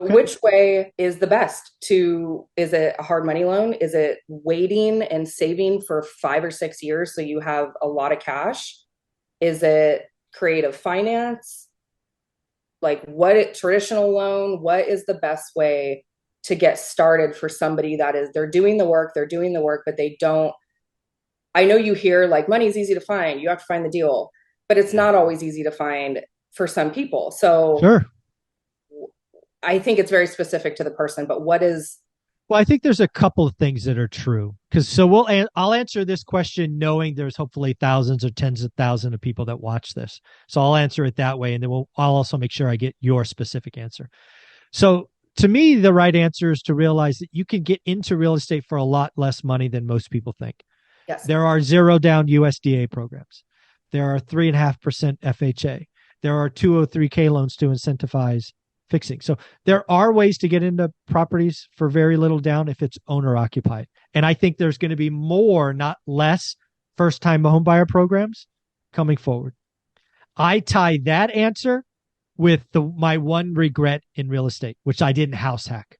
Okay. Which way is the best is it a hard money loan? Is it waiting and saving for 5 or 6 years so you have a lot of cash? Is it creative finance? Like traditional loan? What is the best way to get started for somebody that is they're doing the work, but they don't. I know you hear like money's easy to find, you have to find the deal, but it's Yeah. not always easy to find for some people. So Sure. I think it's very specific to the person, but what is Well, I think there's a couple of things that are true because I'll answer this question knowing there's hopefully thousands or tens of thousands of people that watch this. So I'll answer it that way, and then I'll also make sure I get your specific answer. So to me, the right answer is to realize that you can get into real estate for a lot less money than most people think. yes, There are zero down USDA programs. There are 3.5% FHA. There are 203K loans to incentivize fixing. So there are ways to get into properties for very little down if it's owner occupied. And I think there's going to be more, not less, first time home buyer programs coming forward. I tie that answer with my one regret in real estate, which I didn't house hack.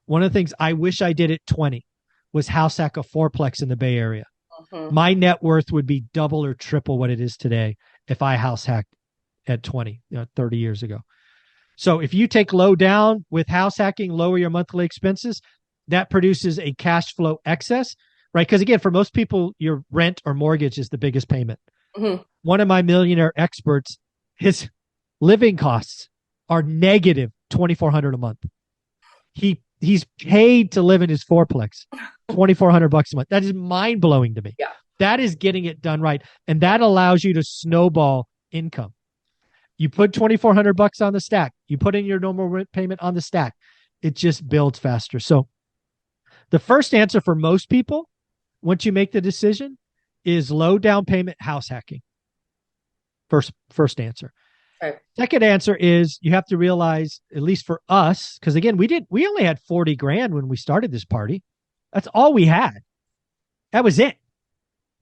One of the things I wish I did at 20 was house hack a fourplex in the Bay Area. mm-hmm. My net worth would be double or triple what it is today if I house hacked at 20, 30 years ago. So if you take low down with house hacking, lower your monthly expenses, that produces a cash flow excess, right? Because again, for most people, your rent or mortgage is the biggest payment. Mm-hmm. One of my millionaire experts, his living costs are negative 2,400 a month. He's paid to live in his fourplex, 2,400 bucks a month. That is mind blowing to me. Yeah, That is getting it done right, and that allows you to snowball income. You put 2,400 bucks on the stack. You put in your normal rent payment on the stack. It just builds faster. So the first answer for most people, once you make the decision, is low down payment house hacking. First answer. okay. Second answer is you have to realize, at least for us, because again, we only had 40 grand when we started this party. That's all we had. That was it.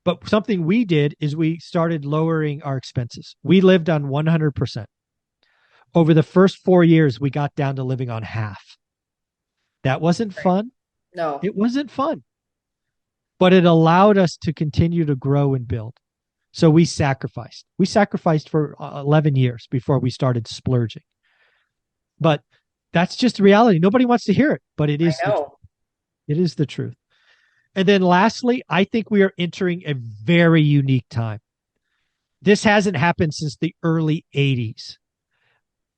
But something we did is we started lowering our expenses. We lived on 100%. Over the first 4 years, we got down to living on half. That wasn't Right. fun. No, It wasn't fun, but it allowed us to continue to grow and build. So we sacrificed. We sacrificed for 11 years before we started splurging. But that's just reality. Nobody wants to hear it, but I know. it is the truth. And then lastly, I think we are entering a very unique time. This hasn't happened since the early 80s.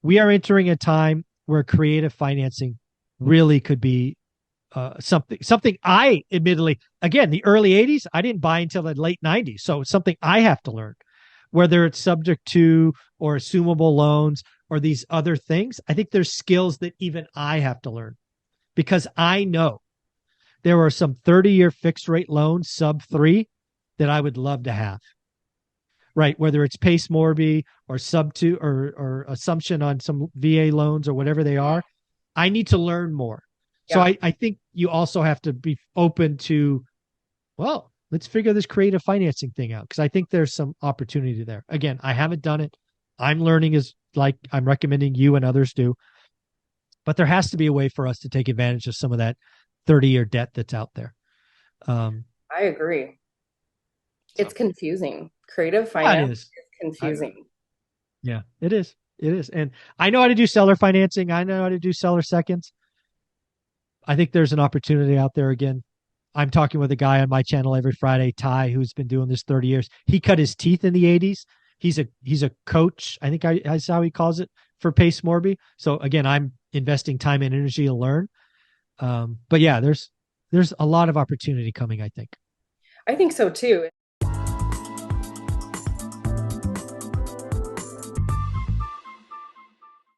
We are entering a time where creative financing really could be something I admittedly, again, the early 80s, I didn't buy until the late 90s. So it's something I have to learn, whether it's subject to or assumable loans or these other things. I think there's skills that even I have to learn because I know there are some 30-year fixed rate loans, sub three, that I would love to have. Right, whether it's Pace Morby or sub two or assumption on some VA loans or whatever they are, I need to learn more. So Yeah, I think you also have to be open to, well, let's figure this creative financing thing out because I think there's some opportunity there. Again, I haven't done it. I'm learning as like I'm recommending you and others do, but there has to be a way for us to take advantage of some of that 30-year debt that's out there. Um, I agree. so It's confusing. Creative yeah, it finance is. is I, confusing. yeah, it is. It is. And I know how to do seller financing. I know how to do seller seconds. I think there's an opportunity out there again. I'm talking with a guy on my channel every Friday, Ty, who's been doing this 30 years. He cut his teeth in the 80s. He's a coach. I think that's how he calls it for Pace Morby. So again, I'm investing time and energy to learn. But yeah, there's a lot of opportunity coming, I think. I think so too.